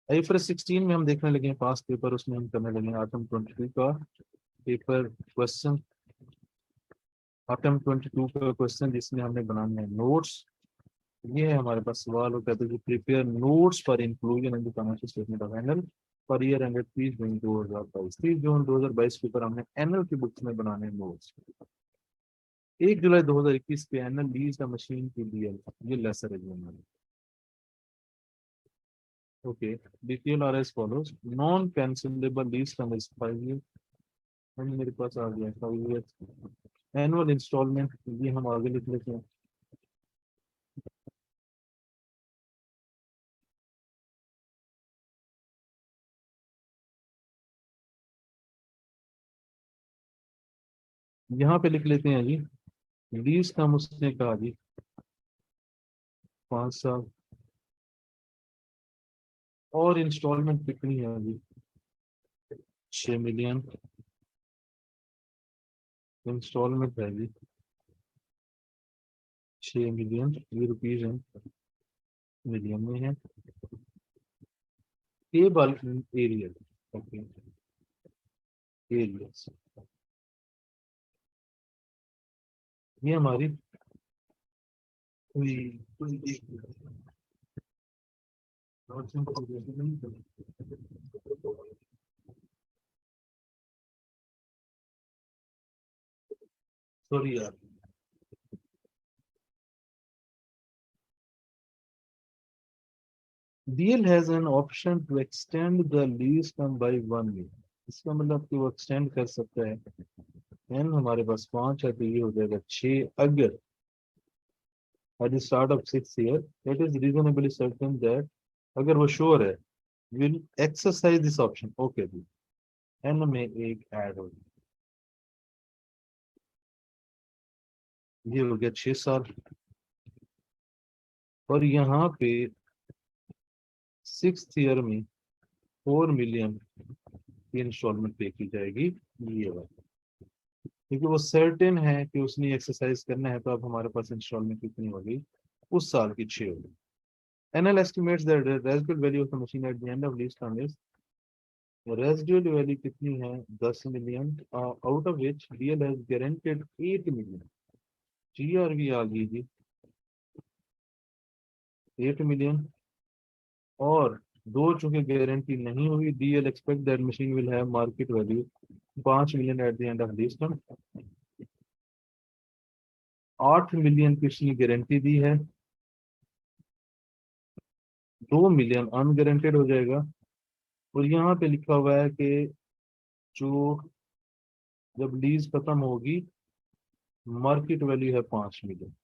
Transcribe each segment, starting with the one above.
IFRS 16 में हम देखने लगे हैं पास्ट पेपर, उसमें हम करने लगे हैं आटम 22 का पेपर क्वेश्चन, आटम 22 का क्वेश्चन जिसमें हमने बनाने हैं नोट्स। ये है हमारे पास सवाल, वो कहते हैं prepare notes for inclusion in the financial statement of NL per year ended 30 जून 2022। 30 जून 2022 के ऊपर हमने एनएल की बुक्स में बनाने नोट्स। 1 जुलाई 2021 के एनएल लीज द मशीन के लिए ये lessor exam. Okay, detail are as follows. Non cancellable lease term is 5 year, मेरे पास आ गया 5 ईयर। एनुअल इंस्टॉलमेंट ये हम आगे लिख लेते हैं। यहाँ पे लिख लेते हैं जी, लीज टर्म उसने कहा जी 5 साल, और इंस्टॉलमेंट कितनी है जी 6 मिलियन इंस्टॉलमेंट है जी 6 मिलियन, ये रुपीज है, मिलियन में है। केबल एरिया, ओके, एरिया ये हमारी हुई हुई सॉरी यार। DL has an option to extend the lease term by 1 year। इसका मतलब कि वो एक्सटेंड कर सकता है। एन हमारे पास 5 है तो ये हो जाएगा 6, अगर at the start of 6 year it is reasonably certain that, अगर वो श्योर है will exercise this option। Okay ji, N में एक ऐड हो, ये हो गया 6 साल। और यहाँ पे 6th ईयर में 4 मिलियन की इंस्टॉलमेंट पे की जाएगी, ये वाला, क्योंकि वो सर्टेन है कि उसने एक्सरसाइज करना है। तो अब हमारे पास इंस्टॉलमेंट कितनी हो गई, उस साल की 6 हो गई। NL estimates the residual value of the machine at the end of lease term is, residual value कितनी है 10 million, out of which DL has guaranteed 8 million. GRV आ गई जी 8 मिलियन, और दो चूंकि गारंटी नहीं हुई, DL expect that machine will have market value 5 million at the end of lease term. 8 million की उसने गारंटी दी है, 2 मिलियन अनगारंटेड हो जाएगा। और यहाँ पे लिखा हुआ है कि जो जब लीज खत्म होगी मार्केट वैल्यू है 5 मिलियन,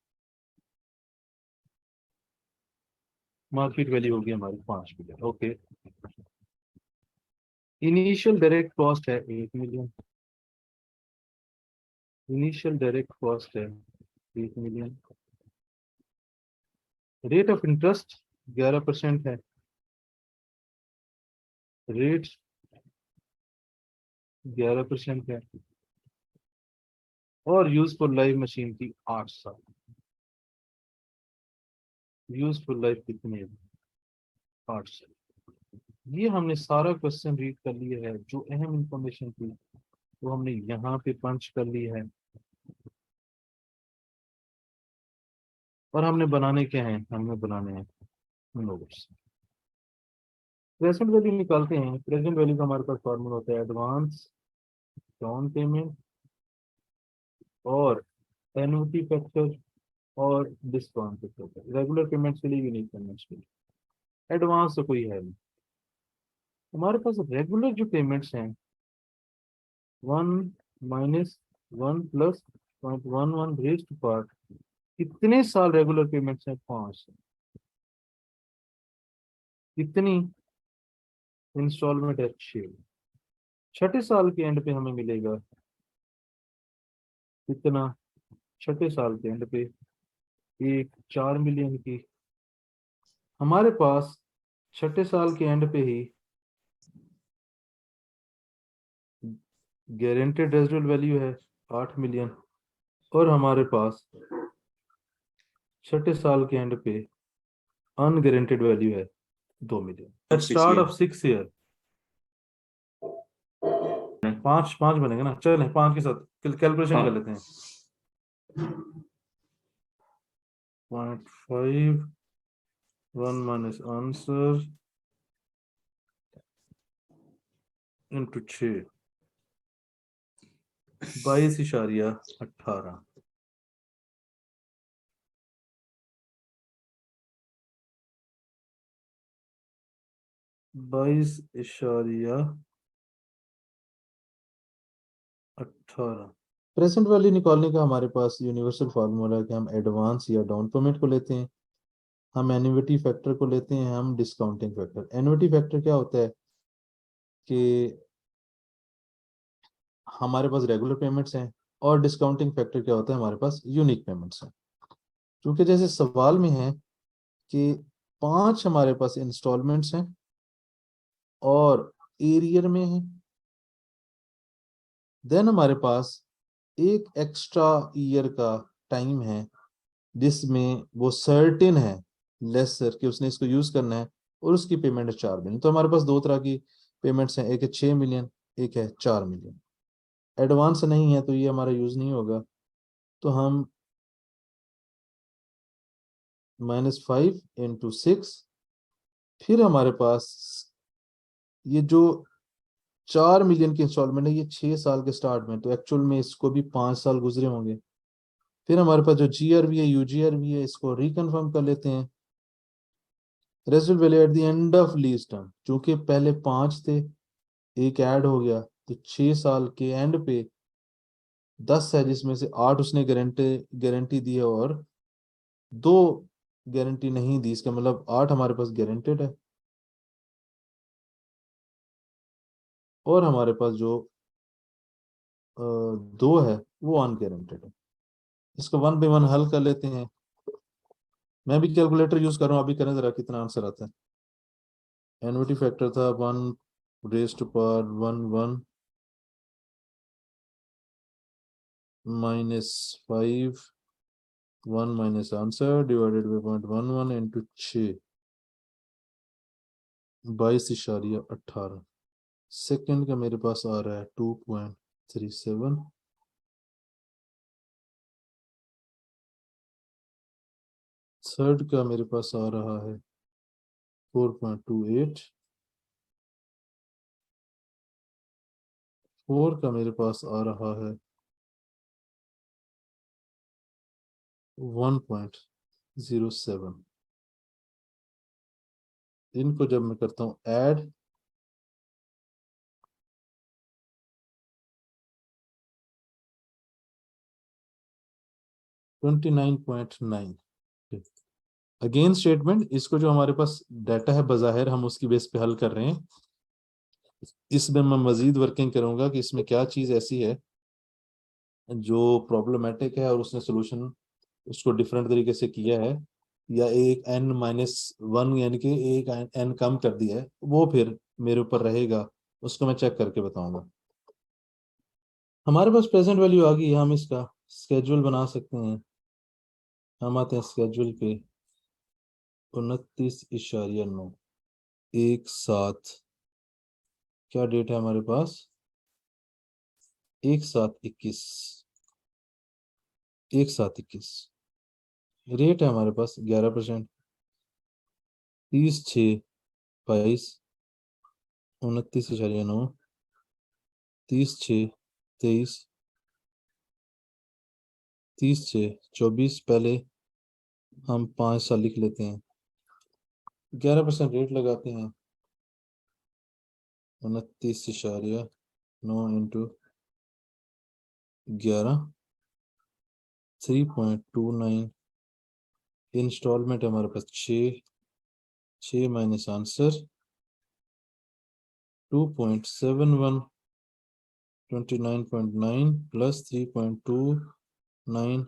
मार्केट वैल्यू होगी हमारी 5 million. Okay, initial direct cost है 1 मिलियन, इनिशियल डायरेक्ट कॉस्ट है 1 मिलियन। रेट ऑफ इंटरेस्ट 11% है, रेट 11% है। और यूजफुल लाइफ मशीन की 8 साल, यूजफुल लाइफ कितनी है 8 साल। ये हमने सारा क्वेश्चन रीड कर लिया है, जो अहम इंफॉर्मेशन थी वो हमने यहाँ पे पंच कर ली है। और हमने बनाने क्या है, हमने बनाने हैं नोट्स। प्रेजेंट वैल्यू निकालते हैं। प्रेजेंट वैल्यू का हमारे पास फॉर्मूला होता है एडवांस, डाउन पेमेंट, और एन्युटी फैक्टर, और डिस्काउंट फैक्टर। रेगुलर पेमेंट्स के लिए भी नहीं करना चाहिए, एडवांस तो कोई है नहीं। हमारे पास रेगुलर जो पेमेंट्स हैं 1 - 1 + 0.11 कितने साल रेगुलर पेमेंट्स हैं 5 साल। कितनी इंस्टॉलमेंट है 6। छठे साल के एंड पे हमें मिलेगा कितना, छठे साल के एंड पे एक 4 मिलियन की। हमारे पास छठे साल के एंड पे ही गारंटेड रेजिडुअल वैल्यू है 8 मिलियन, और हमारे पास छठे साल के एंड पे अनगारंटेड वैल्यू है 2 मिलियन स्टार्ट ऑफ 6 ईयर। 5 बनेगा ना, चले 5 के साथ कैलकुलेशन कर लेते हैं। 0.5 1 minus answer into 6 22.18। 22.18। Present value निकालने का हमारे पास यूनिवर्सल फार्मूला है कि हम एडवांस या डाउन पेमेंट को लेते हैं, हम एन्युटी फैक्टर को लेते हैं, हम डिस्काउंटिंग फैक्टर। एन्युटी फैक्टर क्या होता है कि हमारे पास रेगुलर पेमेंट्स हैं, और डिस्काउंटिंग फैक्टर क्या होता है, हमारे पास यूनिक पेमेंट्स हैं। क्योंकि जैसे सवाल में है कि 5 हमारे पास इंस्टॉलमेंट्स हैं और एरियर में है, देन हमारे पास एक एक्स्ट्रा ईयर का टाइम है जिसमें वो सर्टेन है लेसर कि उसने इसको यूज करना है, और उसकी पेमेंट है 4 मिलियन। तो हमारे पास 2 तरह की पेमेंट्स हैं, एक है 6 मिलियन, एक है 4 मिलियन। एडवांस नहीं है तो ये हमारा यूज नहीं होगा, तो हम -5 × 6, फिर हमारे पास ये जो 4 मिलियन की इंस्टॉलमेंट है ये 6 साल के स्टार्ट में, तो एक्चुअल में इसको भी 5 साल गुजरे होंगे। फिर हमारे पास जो GRV है UGRV है, इसको रिकन्फर्म कर लेते हैं। Residual value at the end of lease term, चूंकि पहले 5 थे, एक ऐड हो गया, तो 6 साल के एंड पे 10 है, जिसमें से 8 उसने गारंटी दी है और 2 गारंटी नहीं दी। इसका मतलब 8 हमारे पास गारंटेड है, और हमारे पास जो 2 है वो अनगारंटेड है। इसको 1 बाय 1 हल कर लेते हैं। मैं भी कैलकुलेटर यूज कर रहा हूँ, अभी करें जरा कितना आंसर आता है। एन्युटी फैक्टर था 1 raised to power 1 -5 1 minus answer divided by 0.11 into 6 22.18। Second का मेरे पास आ रहा है 2.37। थर्ड का मेरे पास आ रहा है 4.28। फोर का मेरे पास आ रहा है 1.07। इनको जब मैं करता हूँ ऐड, 29.9। अगेन स्टेटमेंट, इसको जो हमारे पास डाटा है बज़ाहिर हम उसकी बेस पे हल कर रहे हैं। इसमें मैं मजीद वर्किंग करूंगा कि इसमें क्या चीज़ ऐसी है जो प्रॉब्लमेटिक है और उसने सोल्यूशन उसको डिफरेंट तरीके से किया है, या एक n-1 यानी कि एक n कम कर दिया है, वो फिर मेरे ऊपर रहेगा, उसको मैं चेक करके बताऊंगा। हमारे पास प्रेजेंट वैल्यू आ गई, हम इसका स्केड्यूल बना सकते हैं। हम आते हैं स्केड्यूल पे, 29.9 एक साथ, क्या डेट है हमारे पास, 1/7/21, 1/7/21। रेट है हमारे पास 11%, 30/6/22, 29.9, 30/6/23, 30/6/24। पहले हम 5 साल लिख लेते हैं, 11% रेट लगाते हैं। 29.9 इंटू 11, 3.29। इंस्टॉलमेंट हमारे पास 6 माइनस आंसर 2.71, 29.9 प्लस 3.29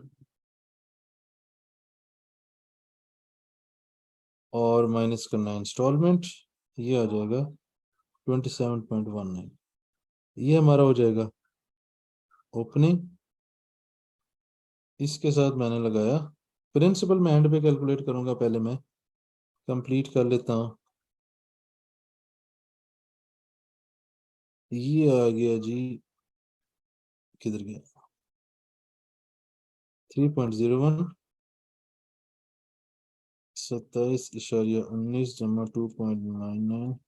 और माइनस करना इंस्टॉलमेंट, ये आ जाएगा 27.19। ये हमारा हो जाएगा ओपनिंग। इसके साथ मैंने लगाया प्रिंसिपल, मैं एंड पे कैलकुलेट करूंगा, पहले मैं कंप्लीट कर लेता हूँ। ये आ गया जी, किधर गया, 3.01, 27.19 जमा 2.99,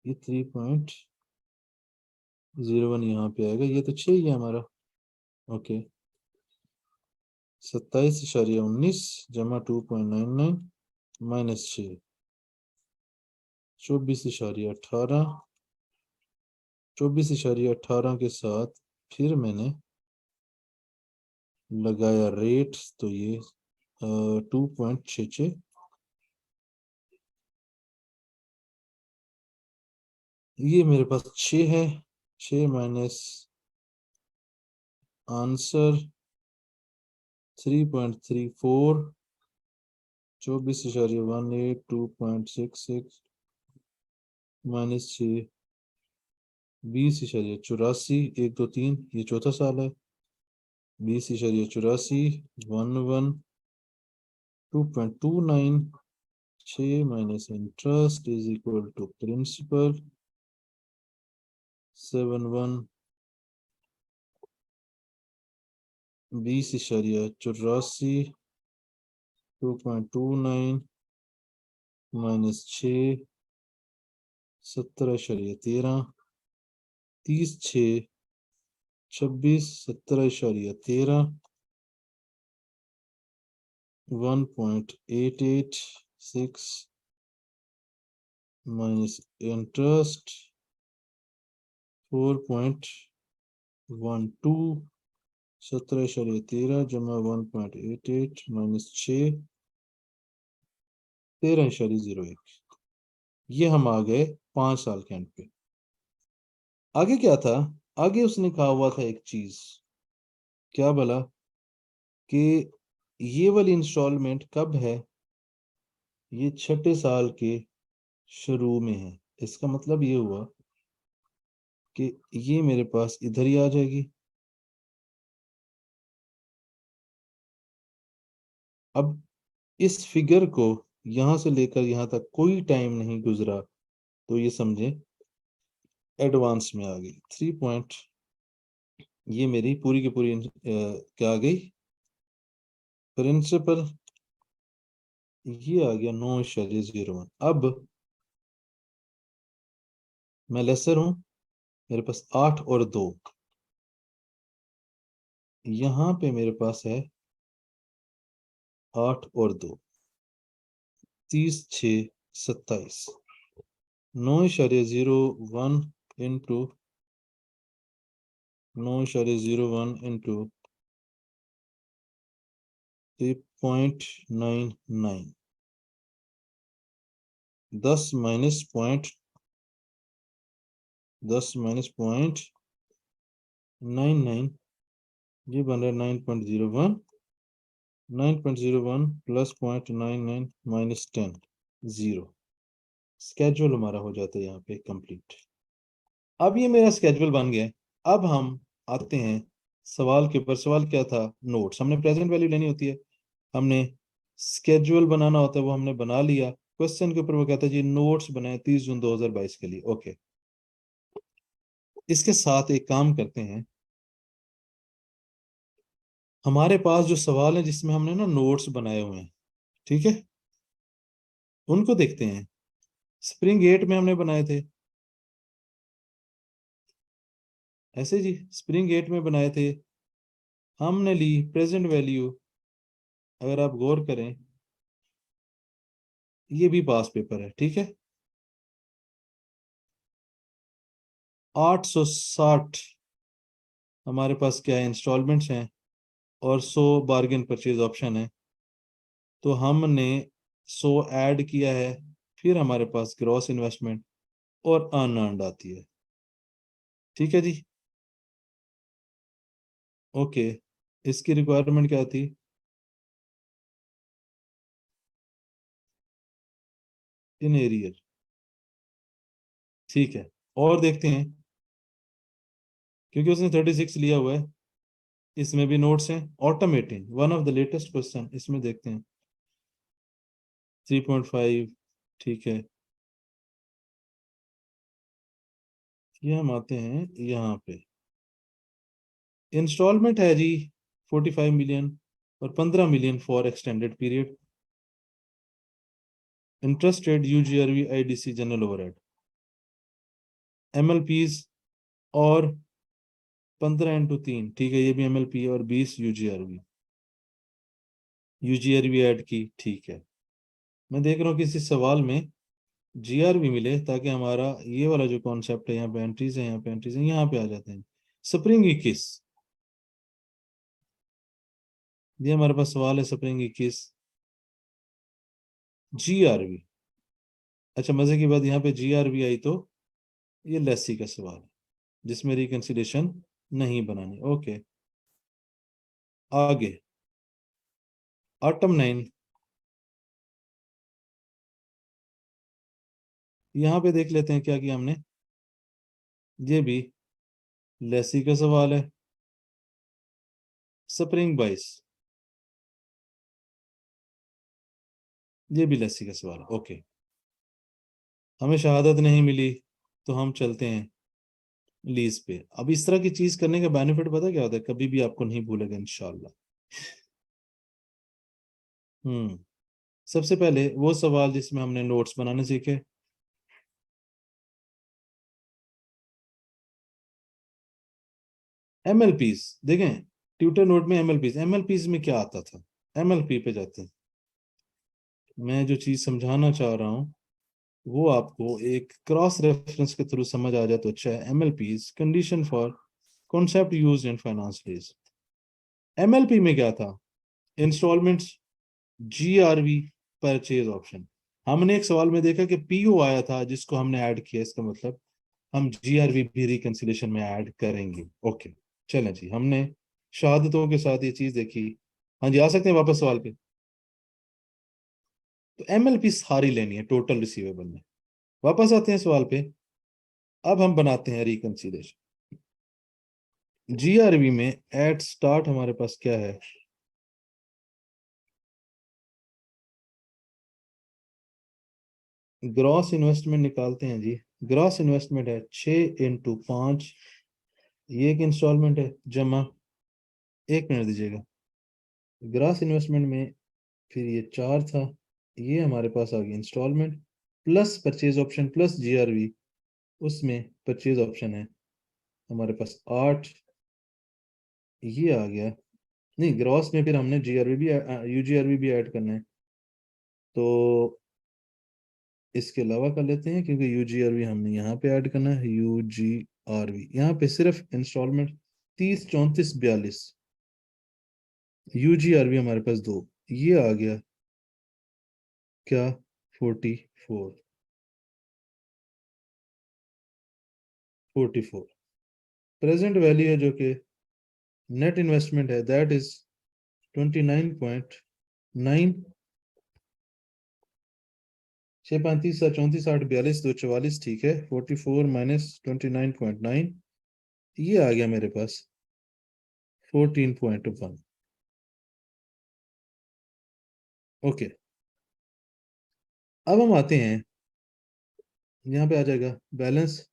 ये 3.01 यहाँ पे आएगा, ये तो 6 ही है हमारा। ओके, 27.19 जमा 2.99 -6, 24.18, 24.18 के साथ फिर मैंने लगाया रेट, तो ये 2.66, ये मेरे पास 6 है, 6 माइनस आंसर 3.34, 24.18, 2.66 -6, 20.84, 1, 2, 3, ये चौथा साल है, 20.84, 2.29, 6 minus interest is equal to principal 71, 20.84, 2.29 -6, 17.13, 30, 6, 26, 17.13, 1.886 minus interest 4.12, 17.13 जमा 1.88 माइनस 6, 13.01। ये हम आ गए 5 साल के एंड पे। आगे क्या था, आगे उसने कहा हुआ था एक चीज, क्या बोला कि ये वाली इंस्टॉलमेंट कब है, ये 6ठे साल के शुरू में है। इसका मतलब ये हुआ कि ये मेरे पास इधर ही आ जाएगी। अब इस फिगर को यहां से लेकर यहां तक कोई टाइम नहीं गुजरा, तो ये समझे एडवांस में आ गई 3 पॉइंट, ये मेरी पूरी की पूरी क्या आ गई, प्रिंसिपल, ये आ गया 9.01। अब मैं लेसर हूं, मेरे पास 8 और 2, यहां पे मेरे पास है 8 और 2, 30, 6, 27, 9.01 इंटू 9.01 इंटू 3.99, 10 माइनस पॉइंट 99, ये बन रहा है 9.01, 9.01 प्लस 0.99 माइनस 10, 0। स्केड्यूल हमारा हो जाता है यहाँ पे कंप्लीट। अब ये मेरा स्केड्यूल बन गया है। अब हम आते हैं सवाल के ऊपर। सवाल क्या था, नोट्स, हमने प्रेजेंट वैल्यू लेनी होती है, हमने स्केड्यूल बनाना होता है, वो हमने बना लिया। क्वेश्चन के ऊपर वो कहता है जी नोट्स बनाए 30 जून 2022 के लिए। ओके, इसके साथ एक काम करते हैं, हमारे पास जो सवाल है जिसमें हमने ना नोट्स बनाए हुए हैं, ठीक है, उनको देखते हैं। स्प्रिंग 8 में हमने बनाए थे ऐसे जी, स्प्रिंग 8 में बनाए थे, हमने ली प्रेजेंट वैल्यू, अगर आप गौर करें ये भी पास पेपर है, ठीक है, 860 हमारे पास क्या है, इंस्टॉलमेंट्स हैं, और 100 बार्गेन परचेज ऑप्शन है, तो हमने 100 ऐड किया है, फिर हमारे पास ग्रॉस इन्वेस्टमेंट और अनअर्न्ड आती है, ठीक है जी। ओके, इसकी रिक्वायरमेंट क्या थी, इन एरियर, ठीक है। और देखते हैं, क्योंकि उसने 36 लिया हुआ है, इसमें भी नोट्स हैं, automating one of the latest question, इसमें देखते हैं 3.5, ठीक है, ये हम आते हैं यहाँ पे, इंस्टॉलमेंट है जी 45 मिलियन और 15 million for extended period, interest rate UGRV IDC general overhead, MLPs और 15 × 3, ठीक है, ये भी एमएलपी और 20 यूजीआरवी, यूजीआरवी ऐड की, ठीक है। मैं देख रहा हूँ किसी सवाल में जीआरवी मिले ताकि हमारा ये वाला जो कॉन्सेप्ट है, यहाँ पे एंट्रीज है, यहाँ पे एंट्रीज है, यहाँ पे आ जाते हैं। स्प्रिंग 21, ये हमारे पास सवाल है स्प्रिंग 21 जीआरवी। अच्छा, मजे की बात, यहाँ पे जीआरवी आई तो ये लेसी का सवाल है जिसमें रिकंसिलेशन नहीं बनानी। ओके, आगे आइटम 9, यहाँ पे देख लेते हैं क्या किया हमने। ये भी लेसी का सवाल है, स्प्रिंग 22, ये भी लेसी का सवाल है। ओके, हमें शहादत नहीं मिली तो हम चलते हैं लीज पे। अब इस तरह की चीज करने का बेनिफिट पता क्या होता है, कभी भी आपको नहीं भूलेगा इंशाल्लाह। सबसे पहले वो सवाल जिसमें हमने नोट्स बनाने सीखे, एमएलपीज देखें, ट्यूटर नोट में एमएलपीज, एमएलपीज में क्या आता था, एमएलपी पे जाते हैं। मैं जो चीज समझाना चाह रहा हूँ वो आपको एक क्रॉस रेफरेंस के थ्रू समझ आ जाए तो अच्छा है। MLPs condition for concept used in finance lease, MLP में क्या था, इंस्टॉलमेंट्स, जीआरवी, परचेज ऑप्शन। हमने एक सवाल में देखा कि पीओ आया था जिसको हमने ऐड किया, इसका मतलब हम जीआरवी भी रिकंसिलेशन में ऐड करेंगे। ओके, चलें जी, हमने शहादतों के साथ ये चीज देखी। हाँ जी, आ सकते हैं वापस सवाल पे। तो एमएलपी सारी लेनी है टोटल रिसीवेबल में। वापस आते हैं सवाल पे, अब हम बनाते हैं रिकंसिलेशन। जीआरवी में एट स्टार्ट हमारे पास क्या है, ग्रॉस इन्वेस्टमेंट निकालते हैं जी। ग्रॉस इन्वेस्टमेंट है 6 × 5, ये एक इंस्टॉलमेंट है जमा, एक मिनट दीजिएगा, ग्रॉस इन्वेस्टमेंट में फिर ये 4 था, ये हमारे पास आ गया installment plus purchase option plus GRV, उसमें परचेज ऑप्शन है हमारे पास 8, ये आ गया। नहीं, ग्रॉस में फिर हमने जीआरवी भी यूजीआरवी भी ऐड करना है, तो इसके अलावा कर लेते हैं क्योंकि यूजीआरवी हमने यहाँ पे ऐड करना है। यूजीआरवी यहाँ पे सिर्फ इंस्टॉलमेंट 30 34 42, यूजीआरवी हमारे पास 2, ये आ गया क्या, 44, 44 प्रेजेंट वैल्यू है जो कि नेट इन्वेस्टमेंट है, दैट इज 29.9, 6 35 7 34 8 42 2 44, ठीक है, 44 माइनस 29.9, ये आ गया मेरे पास 14.1। ओके, अब हम आते हैं, यहाँ पे आ जाएगा बैलेंस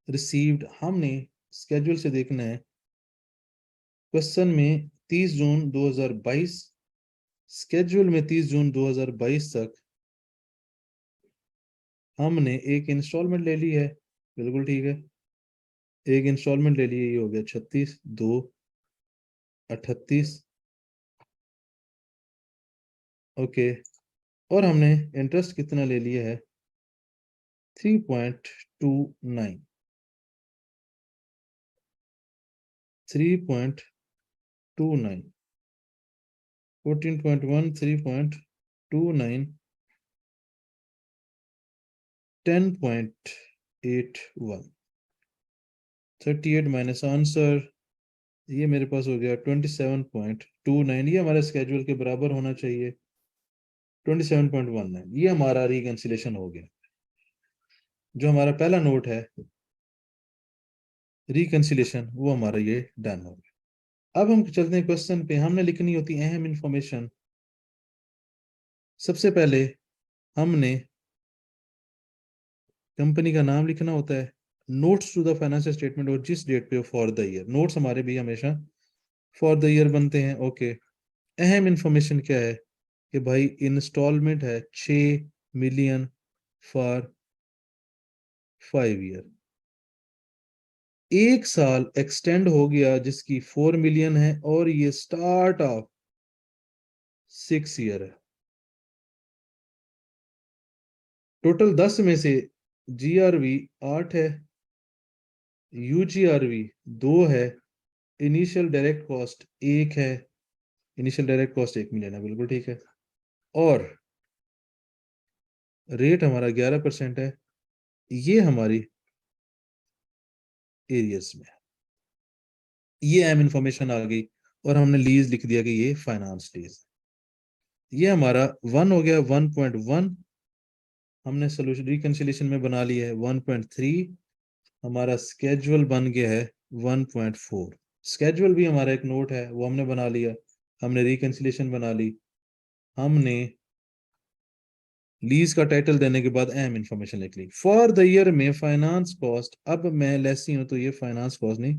रिसीव्ड। हमने स्केड्यूल से देखना है, क्वेश्चन में 30 जून 2022, स्केड्यूल में 30 जून 2022 तक हमने एक इंस्टॉलमेंट ले ली है, बिल्कुल ठीक है, एक इंस्टॉलमेंट ले ली है, ये हो गया 36 2 38। ओके, और हमने इंटरेस्ट कितना ले लिया है, 3.29, 3.29, 14.1, 3.29, 10.81, 38 माइनस आंसर, ये मेरे पास हो गया 27.29, ये हमारे स्केड्यूल के बराबर होना चाहिए 27.19, ये हमारा रिकंसिलेशन हो गया। जो हमारा पहला नोट है रिकंसिलेशन, वो हमारा ये डन हो गया। अब हम चलते हैं क्वेश्चन पे, हमने लिखनी होती है अहम इंफॉर्मेशन। सबसे पहले हमने कंपनी का नाम लिखना होता है, notes to the financial statement और जिस डेट पे फॉर द ईयर, नोट्स हमारे भी हमेशा फॉर द ईयर बनते हैं। ओके, अहम इंफॉर्मेशन क्या है कि भाई इंस्टॉलमेंट है 6 मिलियन फॉर 5 ईयर, एक साल एक्सटेंड हो गया जिसकी 4 मिलियन है और ये स्टार्ट ऑफ 6 ईयर है। टोटल 10 में से जीआरवी 8 है, यूजीआरवी 2 है, इनिशियल डायरेक्ट कॉस्ट 1 है, इनिशियल डायरेक्ट कॉस्ट 1 मिलियन है, बिल्कुल ठीक है। और रेट हमारा 11% है। ये हमारी एरियस में, ये अहम इंफॉर्मेशन आ गई और हमने लीज लिख दिया कि ये फाइनेंस लीज। ये हमारा 1 हो गया 1.1, हमने सोल्यूशन रिकंसिलिएशन में बना लिया है 1.3, हमारा स्केजुअल बन गया है 1.4। स्केजुअल भी हमारा एक नोट है, वो हमने बना लिया, हमने रिकंसिलिएशन बना ली, हमने लीज का टाइटल देने के बाद अहम इंफॉर्मेशन लिख ली। फॉर द ईयर में फाइनेंस कॉस्ट, अब मैं लेसी हूं तो ये फाइनेंस कॉस्ट नहीं,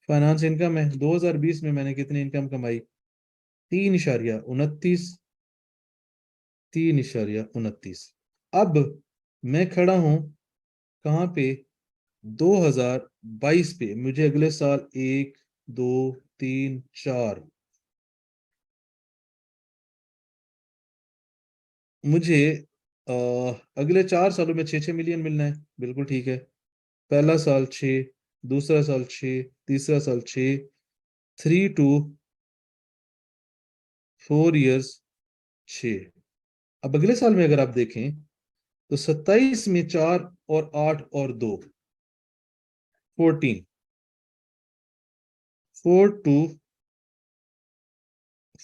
फाइनेंस इनकम है। 2020 में मैंने कितनी इनकम कमाई? 3.29, 3.29। अब मैं खड़ा हूं कहाँ पे? 2022 पे। मुझे अगले साल 1, 2, 3, 4, मुझे अगले 4 सालों में 6-6 मिलियन मिलना है, बिल्कुल ठीक है। पहला साल 6, दूसरा साल 6, तीसरा साल 6, 3 to 4 years 6। अब अगले साल में अगर आप देखें तो 27 में 4 और 8 और 2, 14, 4 to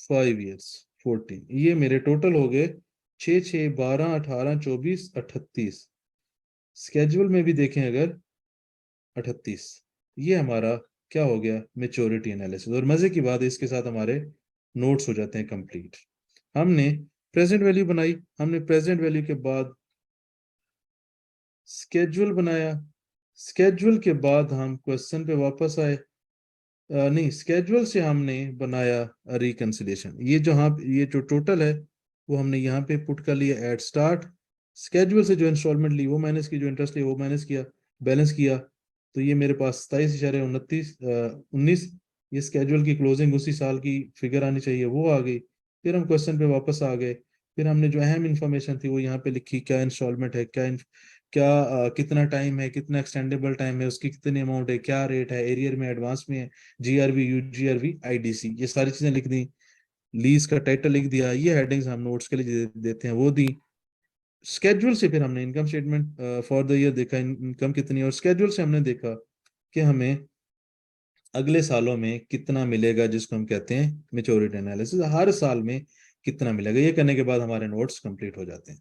5 years 14, ये मेरे टोटल हो गए 6, 6, 12, 18, 24, 38। स्केड्यूल में भी देखें अगर 38। ये हमारा क्या हो गया? Maturity analysis. और मजे की बात है, इसके साथ हमारे नोट्स हो जाते हैं कंप्लीट। हमने प्रेजेंट वैल्यू बनाई, हमने प्रेजेंट वैल्यू के बाद स्केड्यूल बनाया, स्केड्यूल के बाद हम क्वेश्चन पे वापस आए। नहीं, स्केड्यूल से हमने बनाया रिकंसिलिएशन। ये जो हाँ, ये जो टोटल है वो हमने यहाँ पे पुट कर लिया एट स्टार्ट। स्केड्यूल से जो इंस्टॉलमेंट ली वो माइनस की, जो इंटरेस्ट ली वो माइनस किया, बैलेंस किया, तो ये मेरे पास 27.29, 19। ये स्केड्यूल की क्लोजिंग उसी साल की फिगर आनी चाहिए, वो आ गई। फिर हम क्वेश्चन पे वापस आ गए, फिर हमने जो अहम इंफॉर्मेशन थी वो यहाँ पे लिखी, क्या इंस्टॉलमेंट है, क्या कितना टाइम है, कितना एक्सटेंडेबल टाइम है, उसकी कितनी अमाउंट है, क्या रेट है, एरियर में एडवांस में है, जीआरबी, यूजीआरवी, आईडीसी, ये सारी चीजें लिख दी। लीज का टाइटल लिख दिया, ये हेडिंग्स हम नोट्स के लिए देते हैं वो दी। स्केड्यूल से फिर हमने income statement for the year देखा, इनकम कितनी, और स्केड्यूल से हमने देखा कि हमें अगले सालों में कितना मिलेगा, जिसको हम कहते हैं मेच्योरिटी एनालिसिस, हर साल में कितना मिलेगा। ये करने के बाद हमारे नोट्स कंप्लीट हो जाते हैं।